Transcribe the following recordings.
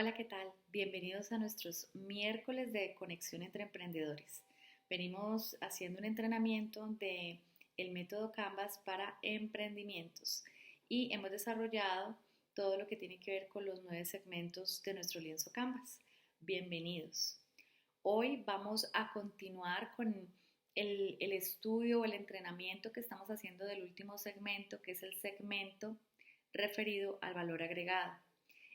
Hola, ¿qué tal? Bienvenidos a nuestros miércoles de conexión entre emprendedores. Venimos haciendo un entrenamiento de el método Canvas para emprendimientos y hemos desarrollado todo lo que tiene que ver con los 9 segmentos de nuestro lienzo Canvas. Bienvenidos. Hoy vamos a continuar con el estudio o el entrenamiento que estamos haciendo del último segmento, que es el segmento referido al valor agregado,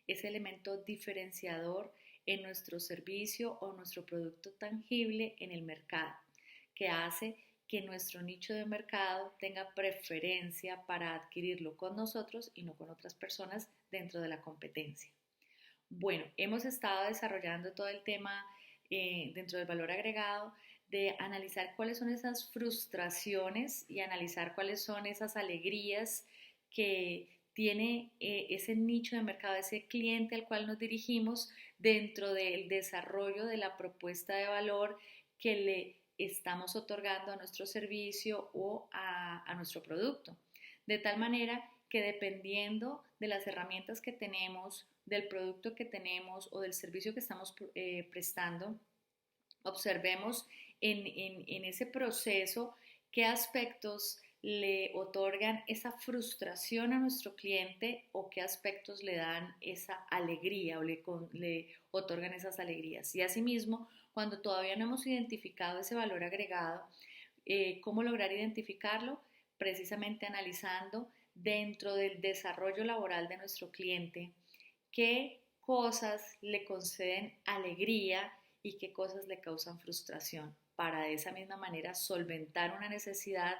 ese elemento diferenciador en nuestro servicio o nuestro producto tangible en el mercado, que hace que nuestro nicho de mercado tenga preferencia para adquirirlo con nosotros y no con otras personas dentro de la competencia. Bueno, hemos estado desarrollando todo el tema dentro del valor agregado de analizar cuáles son esas frustraciones y analizar cuáles son esas alegrías que tiene ese nicho de mercado, ese cliente al cual nos dirigimos dentro del desarrollo de la propuesta de valor que le estamos otorgando a nuestro servicio o a nuestro producto. De tal manera que dependiendo de las herramientas que tenemos, del producto que tenemos o del servicio que estamos prestando, observemos en ese proceso qué aspectos le otorgan esa frustración a nuestro cliente o qué aspectos le dan esa alegría o le otorgan esas alegrías. Y asimismo, cuando todavía no hemos identificado ese valor agregado, ¿cómo lograr identificarlo? Precisamente analizando dentro del desarrollo laboral de nuestro cliente qué cosas le conceden alegría y qué cosas le causan frustración, para de esa misma manera solventar una necesidad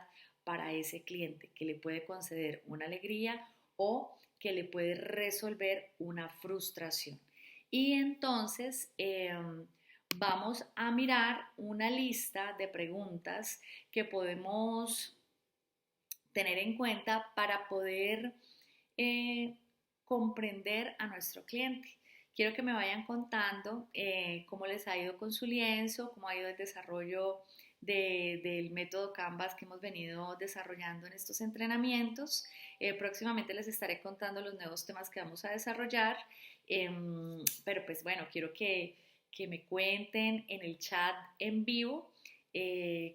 para ese cliente que le puede conceder una alegría o que le puede resolver una frustración. Y entonces vamos a mirar una lista de preguntas que podemos tener en cuenta para poder eh, comprender a nuestro cliente. Quiero que me vayan contando cómo les ha ido con su lienzo, cómo ha ido el desarrollo del método Canvas que hemos venido desarrollando en estos entrenamientos. Próximamente les estaré contando los nuevos temas que vamos a desarrollar, pero pues bueno, quiero que me cuenten en el chat en vivo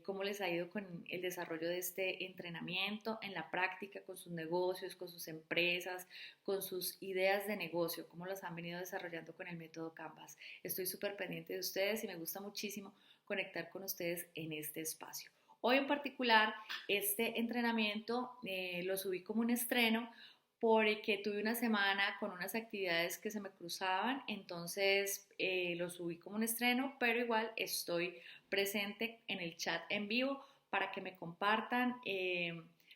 cómo les ha ido con el desarrollo de este entrenamiento en la práctica, con sus negocios, con sus empresas, con sus ideas de negocio, cómo los han venido desarrollando con el método Canvas. Estoy súper pendiente de ustedes y me gusta muchísimo conectar con ustedes en este espacio. Hoy en particular, este entrenamiento lo subí como un estreno porque tuve una semana con unas actividades que se me cruzaban, entonces lo subí como un estreno, pero igual estoy presente en el chat en vivo para que me compartan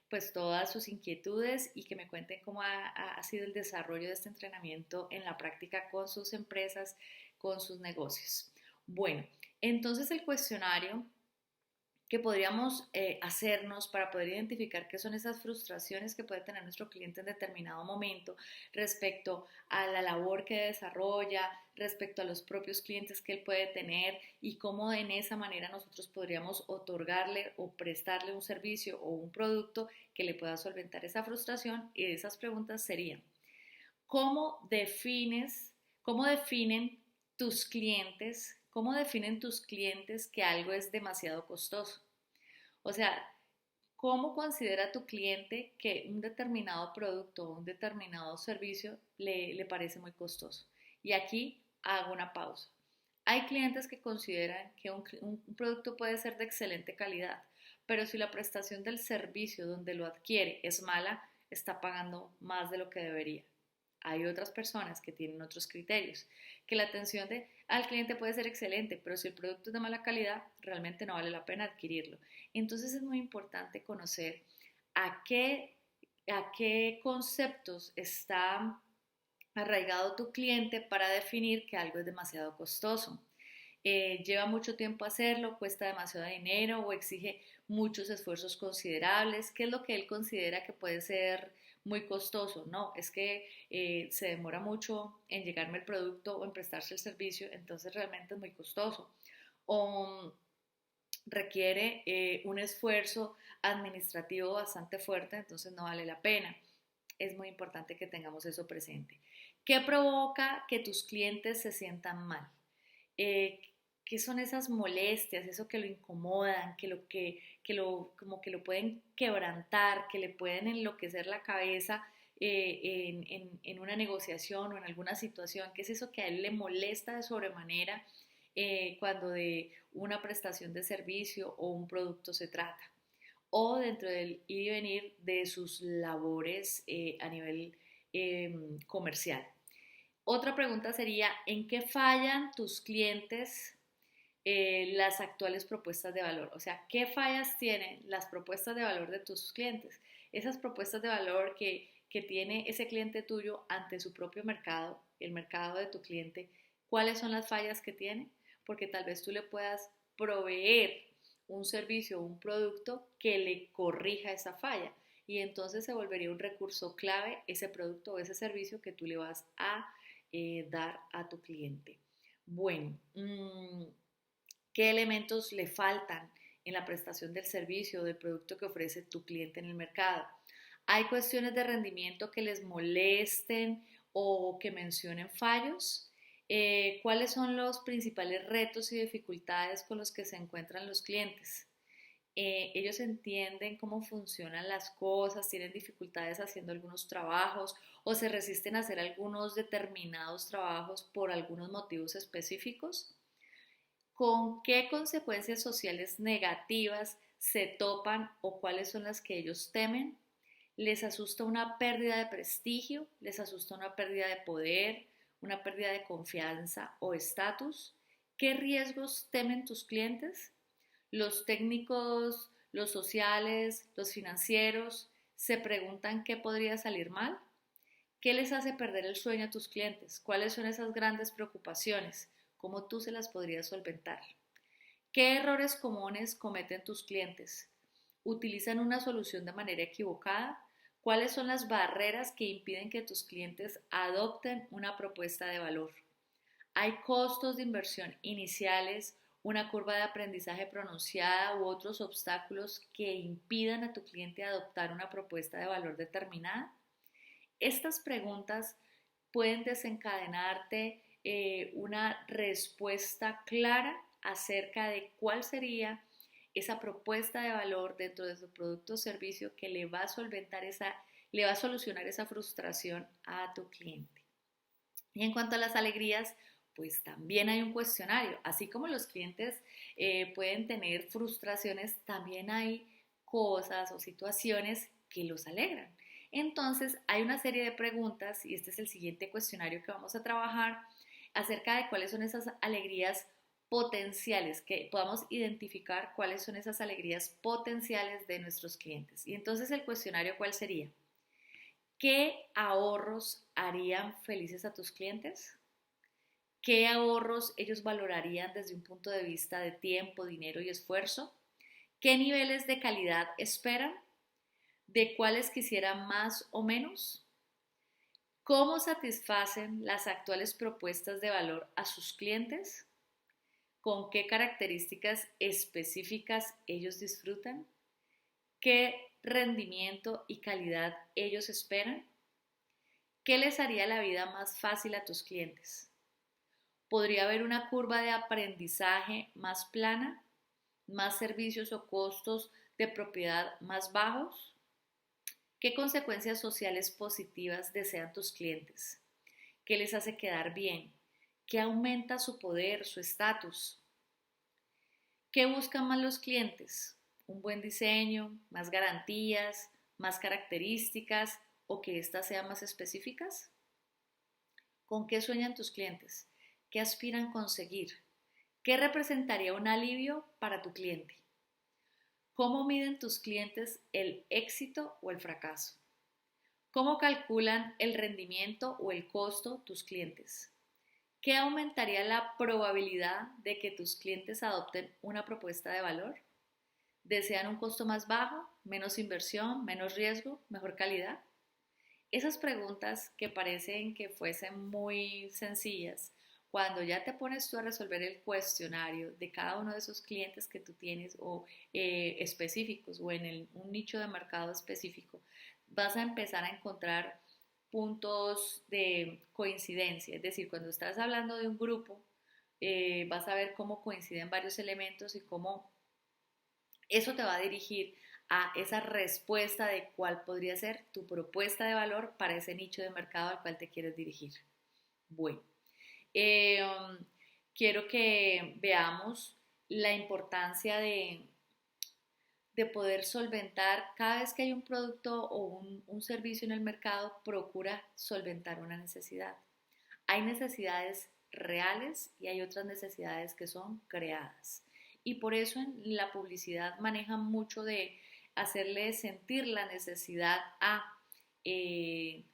pues todas sus inquietudes y que me cuenten cómo ha sido el desarrollo de este entrenamiento en la práctica con sus empresas, con sus negocios. Bueno, entonces el cuestionario que podríamos hacernos para poder identificar qué son esas frustraciones que puede tener nuestro cliente en determinado momento respecto a la labor que desarrolla, respecto a los propios clientes que él puede tener y cómo en esa manera nosotros podríamos otorgarle o prestarle un servicio o un producto que le pueda solventar esa frustración. Y de esas preguntas serían: cómo definen tus clientes, cómo definen tus clientes que algo es demasiado costoso? O sea, ¿cómo considera tu cliente que un determinado producto o un determinado servicio le parece muy costoso? Y aquí hago una pausa. Hay clientes que consideran que un producto puede ser de excelente calidad, pero si la prestación del servicio donde lo adquiere es mala, está pagando más de lo que debería. Hay otras personas que tienen otros criterios, que la atención al cliente puede ser excelente, pero si el producto es de mala calidad, realmente no vale la pena adquirirlo. Entonces es muy importante conocer a qué, a qué conceptos está arraigado tu cliente para definir que algo es demasiado costoso. Lleva mucho tiempo hacerlo, cuesta demasiado dinero o exige muchos esfuerzos considerables. ¿Qué es lo que él considera que puede ser muy costoso? No, es que se demora mucho en llegarme el producto o en prestarse el servicio, entonces realmente es muy costoso. O requiere un esfuerzo administrativo bastante fuerte, entonces no vale la pena. Es muy importante que tengamos eso presente. ¿Qué provoca que tus clientes se sientan mal? Eh, ¿Qué son esas molestias, eso que lo incomodan, como que lo pueden quebrantar, que le pueden enloquecer la cabeza en una negociación o en alguna situación? ¿Qué es eso que a él le molesta de sobremanera cuando de una prestación de servicio o un producto se trata? O dentro del ir y venir de sus labores a nivel comercial. Otra pregunta sería, ¿en qué fallan tus clientes las actuales propuestas de valor? O sea, ¿qué fallas tienen las propuestas de valor de tus clientes? Esas propuestas de valor que tiene ese cliente tuyo ante su propio mercado, el mercado de tu cliente, ¿cuáles son las fallas que tiene? Porque tal vez tú le puedas proveer un servicio o un producto que le corrija esa falla y entonces se volvería un recurso clave ese producto o ese servicio que tú le vas a dar a tu cliente. Bueno, ¿qué elementos le faltan en la prestación del servicio o del producto que ofrece tu cliente en el mercado? ¿Hay cuestiones de rendimiento que les molesten o que mencionen fallos? ¿Cuáles son los principales retos y dificultades con los que se encuentran los clientes? Ellos entienden cómo funcionan las cosas, tienen dificultades haciendo algunos trabajos o se resisten a hacer algunos determinados trabajos por algunos motivos específicos. ¿Con qué consecuencias sociales negativas se topan o cuáles son las que ellos temen? ¿Les asusta una pérdida de prestigio? ¿Les asusta una pérdida de poder? ¿Una pérdida de confianza o estatus? ¿Qué riesgos temen tus clientes? Los técnicos, los sociales, los financieros se preguntan qué podría salir mal. ¿Qué les hace perder el sueño a tus clientes? ¿Cuáles son esas grandes preocupaciones? ¿Cómo tú se las podrías solventar? ¿Qué errores comunes cometen tus clientes? ¿Utilizan una solución de manera equivocada? ¿Cuáles son las barreras que impiden que tus clientes adopten una propuesta de valor? ¿Hay costos de inversión iniciales, una curva de aprendizaje pronunciada u otros obstáculos que impidan a tu cliente adoptar una propuesta de valor determinada? Estas preguntas pueden desencadenarte una respuesta clara acerca de cuál sería esa propuesta de valor dentro de su producto o servicio que le va a solucionar esa frustración a tu cliente. Y en cuanto a las alegrías, pues también hay un cuestionario. Así como los clientes pueden tener frustraciones, también hay cosas o situaciones que los alegran. Entonces, hay una serie de preguntas y este es el siguiente cuestionario que vamos a trabajar acerca de cuáles son esas alegrías potenciales, que podamos identificar cuáles son esas alegrías potenciales de nuestros clientes. Y entonces el cuestionario, ¿cuál sería? ¿Qué ahorros harían felices a tus clientes? ¿Qué ahorros ellos valorarían desde un punto de vista de tiempo, dinero y esfuerzo? ¿Qué niveles de calidad esperan? ¿De cuáles quisieran más o menos? ¿Cómo satisfacen las actuales propuestas de valor a sus clientes? ¿Con qué características específicas ellos disfrutan? ¿Qué rendimiento y calidad ellos esperan? ¿Qué les haría la vida más fácil a tus clientes? ¿Podría haber una curva de aprendizaje más plana? ¿Más servicios o costos de propiedad más bajos? ¿Qué consecuencias sociales positivas desean tus clientes? ¿Qué les hace quedar bien? ¿Qué aumenta su poder, su estatus? ¿Qué buscan más los clientes? ¿Un buen diseño, más garantías, más características o que éstas sean más específicas? ¿Con qué sueñan tus clientes? ¿Qué aspiran conseguir? ¿Qué representaría un alivio para tu cliente? ¿Cómo miden tus clientes el éxito o el fracaso? ¿Cómo calculan el rendimiento o el costo tus clientes? ¿Qué aumentaría la probabilidad de que tus clientes adopten una propuesta de valor? ¿Desean un costo más bajo, menos inversión, menos riesgo, mejor calidad? Esas preguntas que parecen que fuesen muy sencillas, cuando ya te pones tú a resolver el cuestionario de cada uno de esos clientes que tú tienes o específicos o en un nicho de mercado específico, vas a empezar a encontrar puntos de coincidencia. Es decir, cuando estás hablando de un grupo, vas a ver cómo coinciden varios elementos y cómo eso te va a dirigir a esa respuesta de cuál podría ser tu propuesta de valor para ese nicho de mercado al cual te quieres dirigir. Bueno, eh, quiero que veamos la importancia de poder solventar, cada vez que hay un producto o un servicio en el mercado, procura solventar una necesidad. Hay necesidades reales y hay otras necesidades que son creadas. Y por eso en la publicidad manejan mucho de hacerle sentir la necesidad a el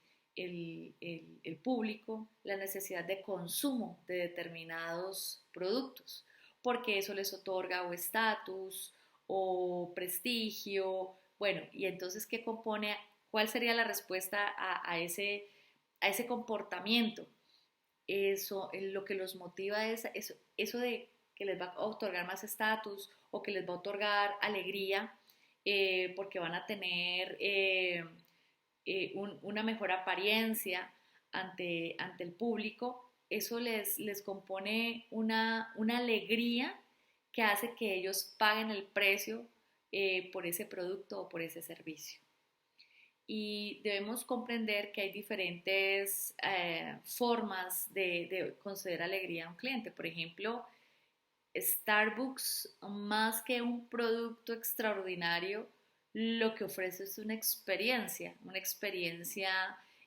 público, la necesidad de consumo de determinados productos, porque eso les otorga o estatus o prestigio. Bueno, y entonces, ¿qué compone? ¿Cuál sería la respuesta a ese comportamiento? Eso, lo que los motiva es eso de que les va a otorgar más estatus o que les va a otorgar alegría, porque van a tener una mejor apariencia ante el público. Eso les compone una alegría que hace que ellos paguen el precio por ese producto o por ese servicio. Y debemos comprender que hay diferentes formas de conceder alegría a un cliente. Por ejemplo, Starbucks, más que un producto extraordinario, lo que ofrece es una experiencia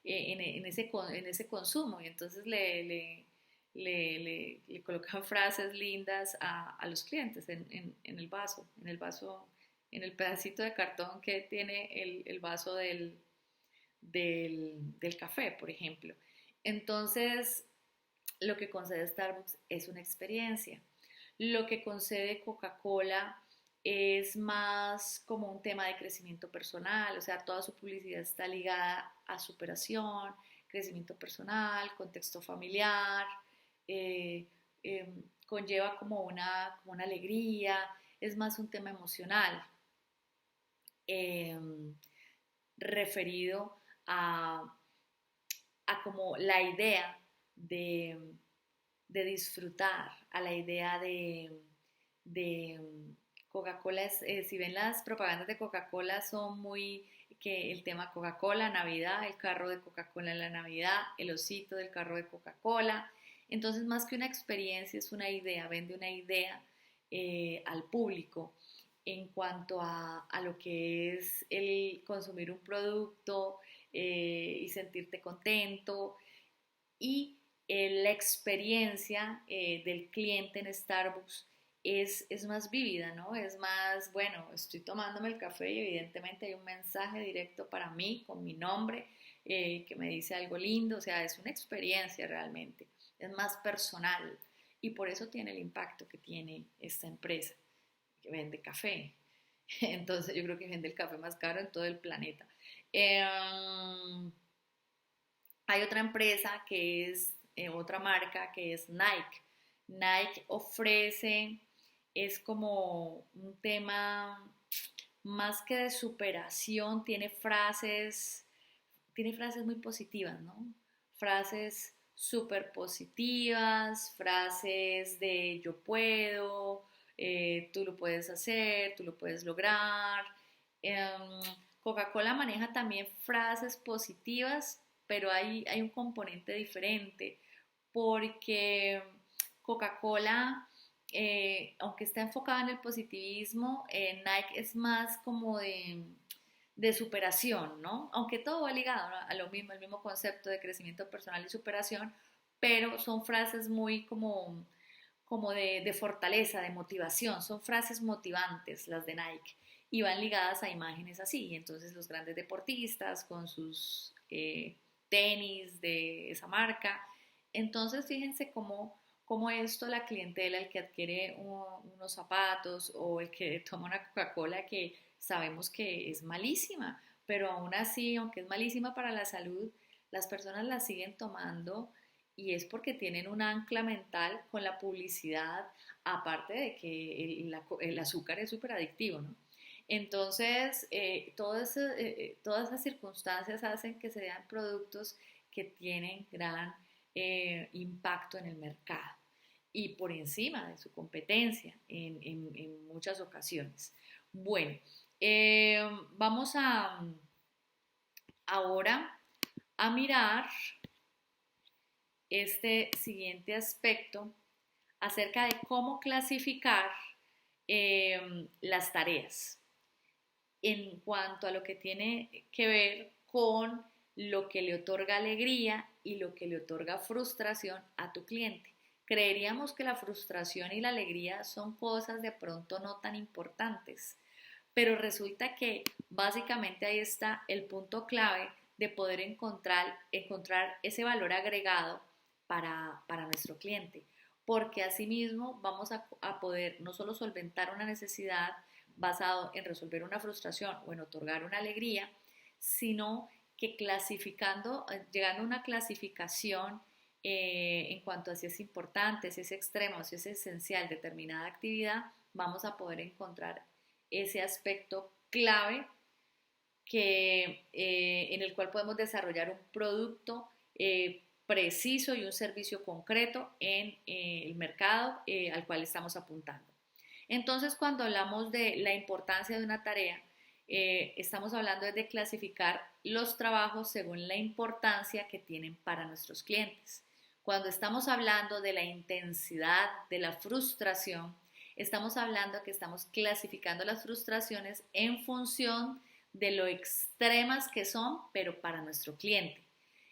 en ese consumo. Y entonces le colocan frases lindas a los clientes en el pedacito de cartón que tiene el vaso del café, por ejemplo. Entonces, lo que concede Starbucks es una experiencia. Lo que concede Coca-Cola es más como un tema de crecimiento personal, o sea, toda su publicidad está ligada a superación, crecimiento personal, contexto familiar, eh, conlleva como una alegría, es más un tema emocional eh, referido a como la idea de, de disfrutar, a la idea de Coca-Cola. Si ven las propagandas de Coca-Cola son muy que el tema Coca-Cola, Navidad, el carro de Coca-Cola en la Navidad, el osito del carro de Coca-Cola. Entonces, más que una experiencia, es una idea, vende una idea al público en cuanto a lo que es el consumir un producto y sentirte contento y la experiencia del cliente en Starbucks es más vívida, ¿no? Es más, bueno, estoy tomándome el café y evidentemente hay un mensaje directo para mí con mi nombre que me dice algo lindo, o sea, es una experiencia realmente, es más personal y por eso tiene el impacto que tiene esta empresa que vende café. Entonces yo creo que vende el café más caro en todo el planeta. Eh, Hay otra empresa que es otra marca que es Nike. Nike ofrece, es como un tema más que de superación, tiene frases muy positivas, ¿no? Frases súper positivas, frases de yo puedo, tú lo puedes hacer, tú lo puedes lograr. Coca-Cola maneja también frases positivas, pero hay un componente diferente, porque Coca-Cola, aunque está enfocada en el positivismo, Nike es más como de superación, ¿no? Aunque todo va ligado, ¿no?, a lo mismo, el mismo concepto de crecimiento personal y superación, pero son frases muy como de fortaleza, de motivación, son frases motivantes las de Nike y van ligadas a imágenes así. Entonces los grandes deportistas con sus tenis de esa marca. Entonces fíjense cómo esto, la clientela, el que adquiere unos zapatos o el que toma una Coca-Cola que sabemos que es malísima, pero aún así, aunque es malísima para la salud, las personas la siguen tomando y es porque tienen un ancla mental con la publicidad, aparte de que el azúcar es súper adictivo, ¿no? Entonces, todas esas circunstancias hacen que sean productos que tienen gran impacto en el mercado y por encima de su competencia en muchas ocasiones. Bueno, vamos ahora a mirar este siguiente aspecto acerca de cómo clasificar las tareas en cuanto a lo que tiene que ver con lo que le otorga alegría y lo que le otorga frustración a tu cliente. Creeríamos que la frustración y la alegría son cosas de pronto no tan importantes, pero resulta que básicamente ahí está el punto clave de poder encontrar ese valor agregado para nuestro cliente, porque asimismo vamos a poder no solo solventar una necesidad basado en resolver una frustración o en otorgar una alegría, sino que clasificando, llegando a una clasificación en cuanto a si es importante, si es extremo, si es esencial determinada actividad, vamos a poder encontrar ese aspecto clave en el cual podemos desarrollar un producto preciso y un servicio concreto en el mercado al cual estamos apuntando. Entonces, cuando hablamos de la importancia de una tarea, estamos hablando de clasificar los trabajos según la importancia que tienen para nuestros clientes. Cuando estamos hablando de la intensidad de la frustración, estamos hablando que estamos clasificando las frustraciones en función de lo extremas que son, pero para nuestro cliente.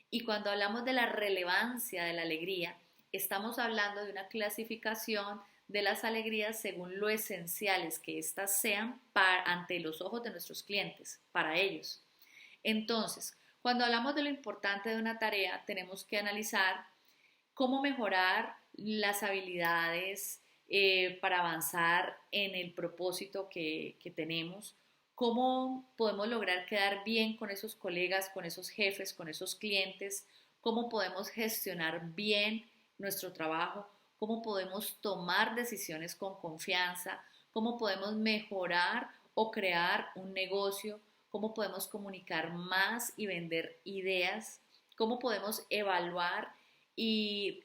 Y cuando hablamos de la relevancia de la alegría, estamos hablando de una clasificación de las alegrías según lo esenciales que éstas sean ante los ojos de nuestros clientes, para ellos. Entonces, cuando hablamos de lo importante de una tarea, tenemos que analizar cómo mejorar las habilidades para avanzar en el propósito que tenemos, cómo podemos lograr quedar bien con esos colegas, con esos jefes, con esos clientes, cómo podemos gestionar bien nuestro trabajo, cómo podemos tomar decisiones con confianza, cómo podemos mejorar o crear un negocio, cómo podemos comunicar más y vender ideas, cómo podemos evaluar y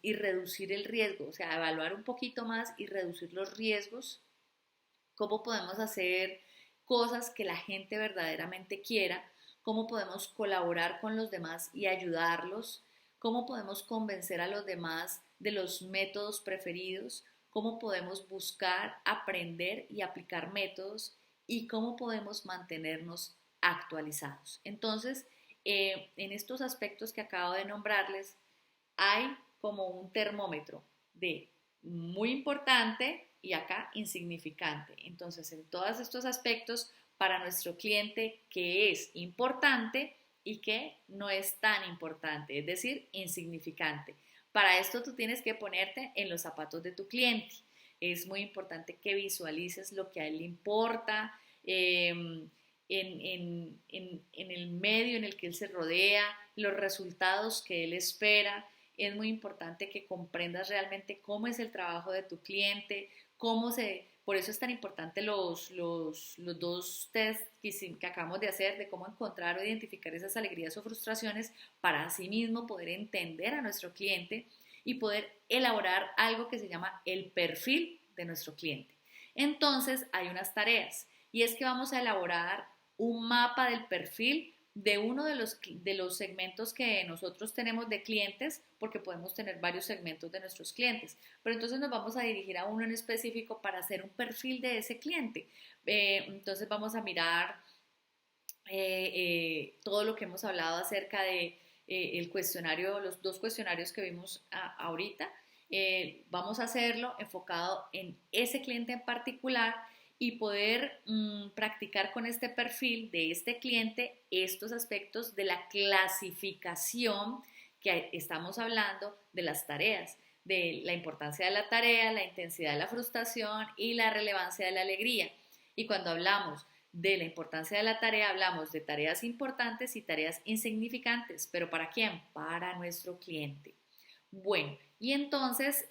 reducir el riesgo, o sea, evaluar un poquito más y reducir los riesgos, cómo podemos hacer cosas que la gente verdaderamente quiera, cómo podemos colaborar con los demás y ayudarlos, cómo podemos convencer a los demás de los métodos preferidos, cómo podemos buscar, aprender y aplicar métodos y cómo podemos mantenernos actualizados. Entonces, en estos aspectos que acabo de nombrarles, hay como un termómetro de muy importante y acá insignificante. Entonces, en todos estos aspectos, para nuestro cliente, que es importante y que no es tan importante, es decir, insignificante. Para esto tú tienes que ponerte en los zapatos de tu cliente. Es muy importante que visualices lo que a él le importa, en el medio en el que él se rodea, los resultados que él espera. Es muy importante que comprendas realmente cómo es el trabajo de tu cliente, por eso es tan importante los dos test que acabamos de hacer de cómo encontrar o identificar esas alegrías o frustraciones para así mismo poder entender a nuestro cliente y poder elaborar algo que se llama el perfil de nuestro cliente. Entonces hay unas tareas y es que vamos a elaborar un mapa del perfil de uno de los segmentos que nosotros tenemos de clientes, porque podemos tener varios segmentos de nuestros clientes, pero entonces nos vamos a dirigir a uno en específico para hacer un perfil de ese cliente. Entonces vamos a mirar todo lo que hemos hablado acerca de el cuestionario, los dos cuestionarios que vimos ahorita. Vamos a hacerlo enfocado en ese cliente en particular y poder practicar con este perfil de este cliente estos aspectos de la clasificación que estamos hablando de las tareas, de la importancia de la tarea, la intensidad de la frustración y la relevancia de la alegría. Y cuando hablamos de la importancia de la tarea, hablamos de tareas importantes y tareas insignificantes, pero ¿para quién? Para nuestro cliente. Bueno, y entonces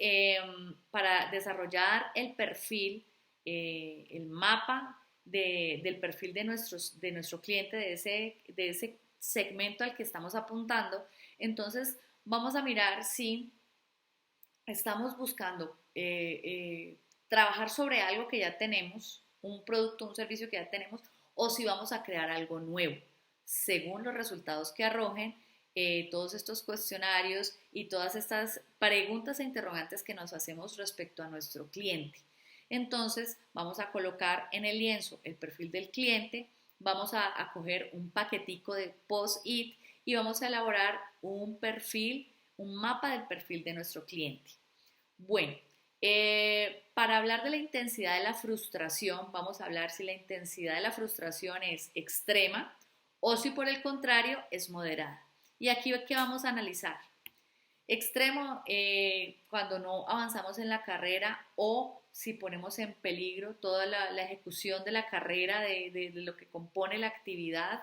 para desarrollar el perfil, el mapa del perfil de nuestro cliente, de ese segmento al que estamos apuntando. Entonces, vamos a mirar si estamos buscando trabajar sobre algo que ya tenemos, un producto, un servicio que ya tenemos, o si vamos a crear algo nuevo, según los resultados que arrojen todos estos cuestionarios y todas estas preguntas e interrogantes que nos hacemos respecto a nuestro cliente. Entonces, vamos a colocar en el lienzo el perfil del cliente, vamos a coger un paquetico de post-it y vamos a elaborar un perfil, un mapa del perfil de nuestro cliente. Bueno, para hablar de la intensidad de la frustración, vamos a hablar si la intensidad de la frustración es extrema o si por el contrario es moderada. Y aquí, ¿qué vamos a analizar? Extremo, cuando no avanzamos en la carrera o si ponemos en peligro toda la ejecución de la carrera, de lo que compone la actividad,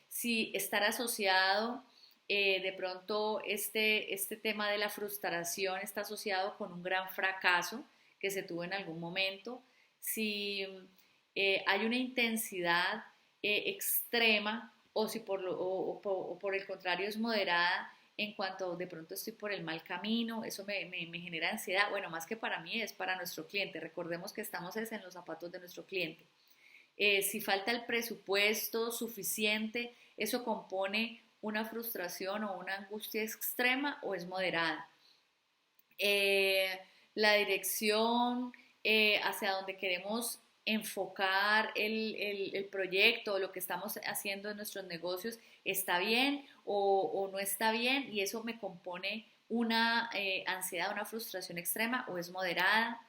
si estar asociado, de pronto este tema de la frustración está asociado con un gran fracaso que se tuvo en algún momento, si hay una intensidad extrema o si o por el contrario es moderada en cuanto de pronto estoy por el mal camino, eso me genera ansiedad, bueno, más que para mí es para nuestro cliente, recordemos que estamos en los zapatos de nuestro cliente. Si falta el presupuesto suficiente, eso compone una frustración o una angustia extrema o es moderada. La dirección hacia donde queremos enfocar el proyecto o lo que estamos haciendo en nuestros negocios está bien o no está bien y eso me compone una ansiedad, una frustración extrema o es moderada.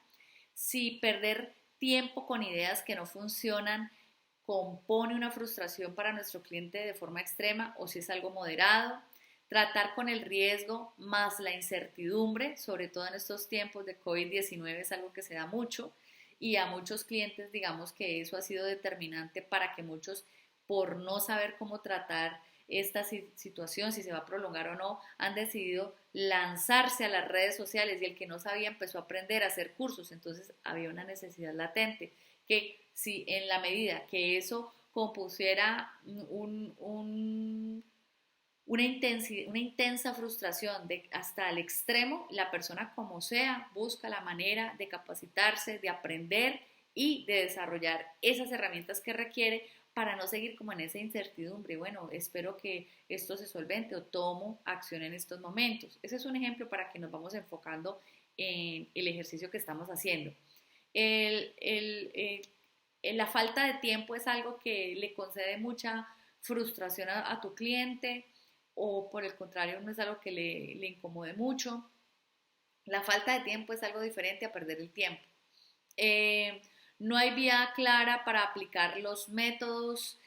Si perder tiempo con ideas que no funcionan compone una frustración para nuestro cliente de forma extrema o si es algo moderado. Tratar con el riesgo más la incertidumbre, sobre todo en estos tiempos de COVID-19 es algo que se da mucho y a muchos clientes digamos que eso ha sido determinante para que muchos por no saber cómo tratar esta situación, si se va a prolongar o no, han decidido lanzarse a las redes sociales y el que no sabía empezó a aprender a hacer cursos, entonces había una necesidad latente que si en la medida que eso compusiera una intensa frustración hasta el extremo, la persona como sea busca la manera de capacitarse, de aprender y de desarrollar esas herramientas que requiere para no seguir como en esa incertidumbre. Bueno, espero que esto se solvente o tomo acción en estos momentos. Ese es un ejemplo para que nos vamos enfocando en el ejercicio que estamos haciendo. La falta de tiempo es algo que le concede mucha frustración a tu cliente o por el contrario no es algo que le incomode mucho. La falta de tiempo es algo diferente a perder el tiempo. No hay vía clara para aplicar los métodos,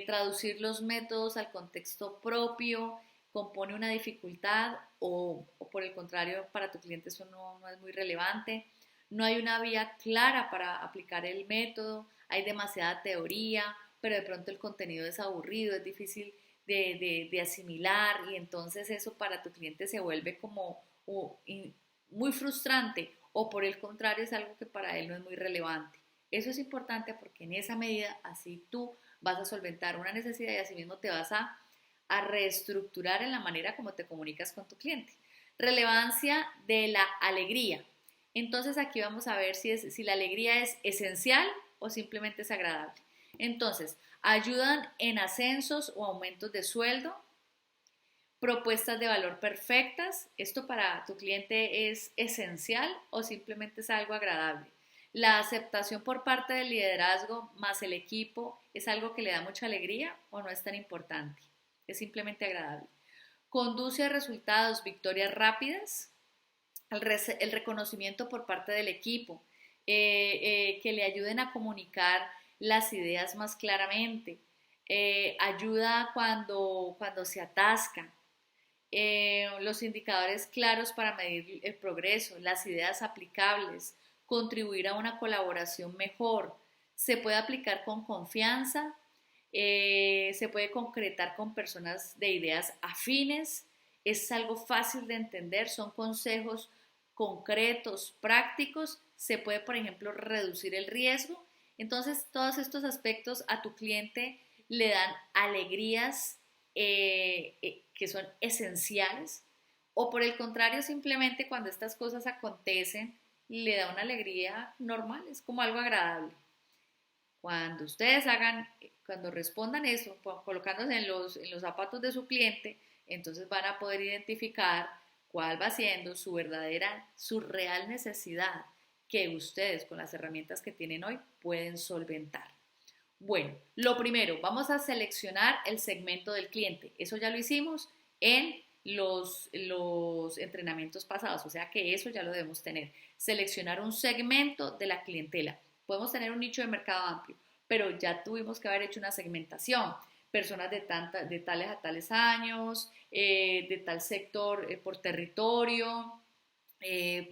traducir los métodos al contexto propio, compone una dificultad o por el contrario para tu cliente eso no es muy relevante. No hay una vía clara para aplicar el método, hay demasiada teoría, pero de pronto el contenido es aburrido, es difícil de asimilar y entonces eso para tu cliente se vuelve como muy frustrante o por el contrario es algo que para él no es muy relevante. Eso es importante porque en esa medida así tú vas a solventar una necesidad y así mismo te vas a reestructurar en la manera como te comunicas con tu cliente. Relevancia de la alegría. Entonces aquí vamos a ver si la alegría es esencial o simplemente es agradable. Entonces, ayudan en ascensos o aumentos de sueldo, propuestas de valor perfectas, ¿esto para tu cliente es esencial o simplemente es algo agradable? La aceptación por parte del liderazgo más el equipo es algo que le da mucha alegría o no es tan importante, es simplemente agradable. Conduce a resultados, victorias rápidas, el reconocimiento por parte del equipo, que le ayuden a comunicar las ideas más claramente, ayuda cuando se atasca, los indicadores claros para medir el progreso, las ideas aplicables, contribuir a una colaboración mejor, se puede aplicar con confianza, se puede concretar con personas de ideas afines, es algo fácil de entender, son consejos concretos, prácticos, se puede, por ejemplo, reducir el riesgo Entonces, todos estos aspectos a tu cliente le dan alegrías que son esenciales, o por el contrario, simplemente cuando estas cosas acontecen, le da una alegría normal, es como algo agradable. Cuando ustedes cuando respondan eso, colocándose en los zapatos de su cliente, entonces van a poder identificar cuál va siendo su verdadera, su real necesidad que ustedes con las herramientas que tienen hoy pueden solventar. Bueno, lo primero, vamos a seleccionar el segmento del cliente. Eso ya lo hicimos en los entrenamientos pasados, o sea que eso ya lo debemos tener. Seleccionar un segmento de la clientela. Podemos tener un nicho de mercado amplio, pero ya tuvimos que haber hecho una segmentación. Personas de tales a tales años, de tal sector por territorio,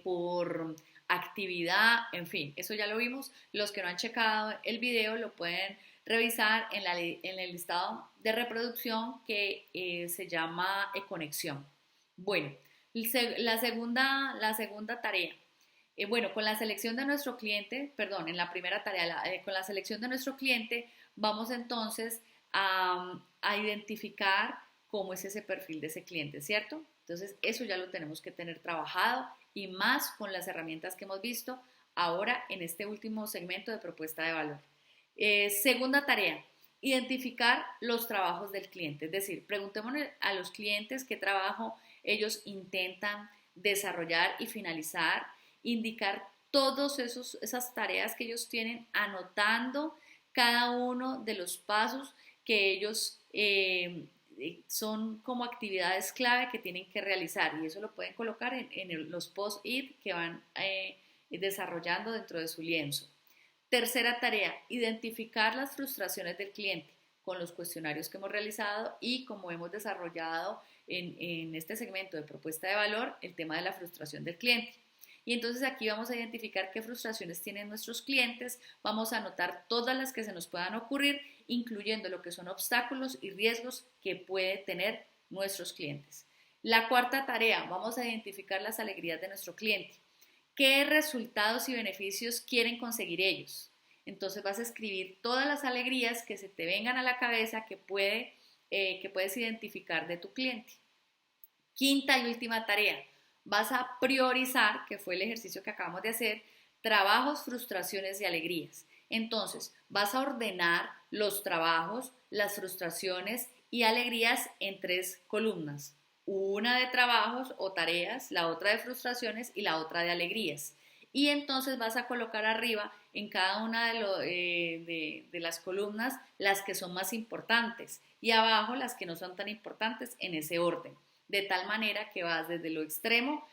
por actividad, en fin, eso ya lo vimos. Los que no han checado el video lo pueden revisar en el listado de reproducción que se llama Conexión. Bueno, la segunda tarea. Bueno, con la selección de nuestro cliente, perdón, en la primera tarea, con la selección de nuestro cliente, vamos entonces a identificar cómo es ese perfil de ese cliente, ¿cierto? Entonces, eso ya lo tenemos que tener trabajado y más con las herramientas que hemos visto ahora en este último segmento de propuesta de valor. Segunda tarea, identificar los trabajos del cliente, es decir, preguntémosle a los clientes qué trabajo ellos intentan desarrollar y finalizar, indicar todas esas tareas que ellos tienen, anotando cada uno de los pasos que ellos son como actividades clave que tienen que realizar, y eso lo pueden colocar en los post-it que van desarrollando dentro de su lienzo. Tercera tarea, identificar las frustraciones del cliente con los cuestionarios que hemos realizado y como hemos desarrollado en este segmento de propuesta de valor, el tema de la frustración del cliente. Y entonces aquí vamos a identificar qué frustraciones tienen nuestros clientes, vamos a anotar todas las que se nos puedan ocurrir, incluyendo lo que son obstáculos y riesgos que puede tener nuestros clientes. La cuarta tarea, vamos a identificar las alegrías de nuestro cliente. ¿Qué resultados y beneficios quieren conseguir ellos? Entonces vas a escribir todas las alegrías que se te vengan a la cabeza que puedes identificar de tu cliente. Quinta y última tarea, vas a priorizar, que fue el ejercicio que acabamos de hacer, trabajos, frustraciones y alegrías. Entonces, vas a ordenar los trabajos, las frustraciones y alegrías en 3 columnas. Una de trabajos o tareas, la otra de frustraciones y la otra de alegrías. Y entonces vas a colocar arriba en cada una de las columnas las que son más importantes y abajo las que no son tan importantes en ese orden. De tal manera que vas desde lo extremo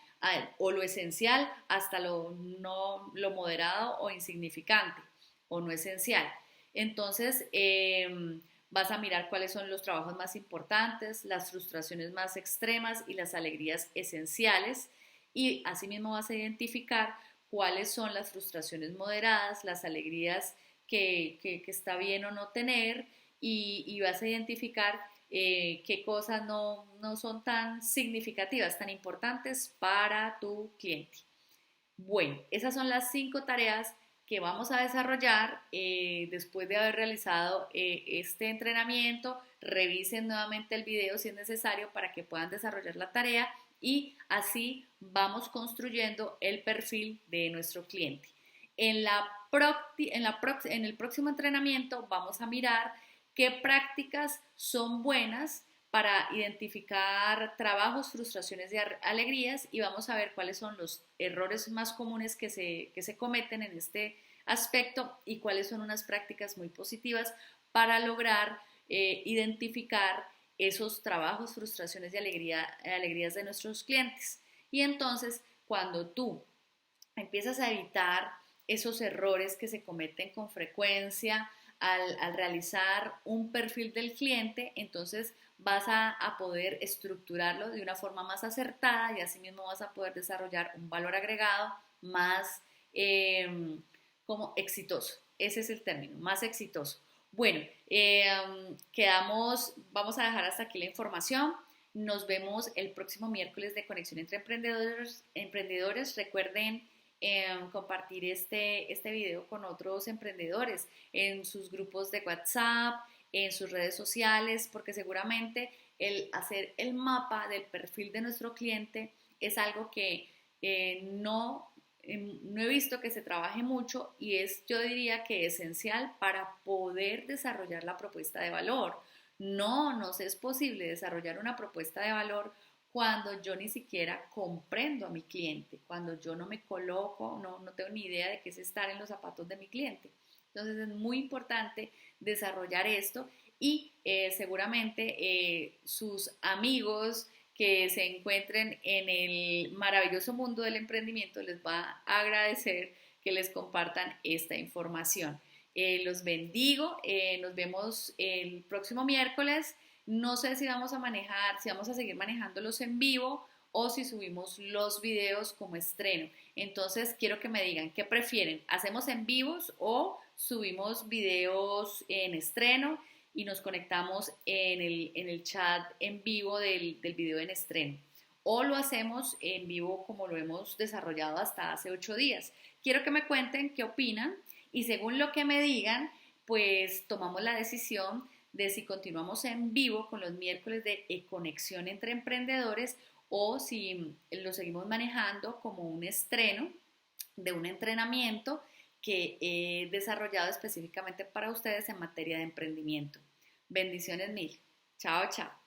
o lo esencial hasta lo moderado o insignificante o no esencial. Entonces, vas a mirar cuáles son los trabajos más importantes, las frustraciones más extremas y las alegrías esenciales, y asimismo vas a identificar cuáles son las frustraciones moderadas, las alegrías que está bien o no tener, y vas a identificar qué cosas no son tan significativas, tan importantes para tu cliente. Bueno, esas son las 5 tareas que vamos a desarrollar después de haber realizado este entrenamiento. Revisen nuevamente el video si es necesario para que puedan desarrollar la tarea y así vamos construyendo el perfil de nuestro cliente. En el próximo entrenamiento vamos a mirar qué prácticas son buenas para identificar trabajos, frustraciones y alegrías, y vamos a ver cuáles son los errores más comunes que se cometen en este aspecto y cuáles son unas prácticas muy positivas para lograr identificar esos trabajos, frustraciones y alegrías de nuestros clientes. Y entonces, cuando tú empiezas a evitar esos errores que se cometen con frecuencia al realizar un perfil del cliente, entonces vas a poder estructurarlo de una forma más acertada y asimismo vas a poder desarrollar un valor agregado más como exitoso. Ese es el término, más exitoso. Bueno, vamos a dejar hasta aquí la información. Nos vemos el próximo miércoles de Conexión entre Emprendedores. Recuerden compartir este video con otros emprendedores en sus grupos de WhatsApp, en sus redes sociales, porque seguramente el hacer el mapa del perfil de nuestro cliente es algo que no he visto que se trabaje mucho y es, yo diría que esencial para poder desarrollar la propuesta de valor. No nos es posible desarrollar una propuesta de valor cuando yo ni siquiera comprendo a mi cliente, cuando yo no me coloco, no tengo ni idea de qué es estar en los zapatos de mi cliente. Entonces es muy importante desarrollar esto y seguramente sus amigos que se encuentren en el maravilloso mundo del emprendimiento les va a agradecer que les compartan esta información. Los bendigo, nos vemos el próximo miércoles. No sé si vamos a manejar, si vamos a seguir manejándolos en vivo o si subimos los videos como estreno. Entonces quiero que me digan qué prefieren, ¿hacemos en vivos o subimos videos en estreno y nos conectamos en el chat en vivo del video en estreno? O lo hacemos en vivo como lo hemos desarrollado hasta hace 8 días. Quiero que me cuenten qué opinan y según lo que me digan, pues tomamos la decisión de si continuamos en vivo con los miércoles de conexión entre emprendedores o si lo seguimos manejando como un estreno de un entrenamiento que he desarrollado específicamente para ustedes en materia de emprendimiento. Bendiciones mil. Chao, chao.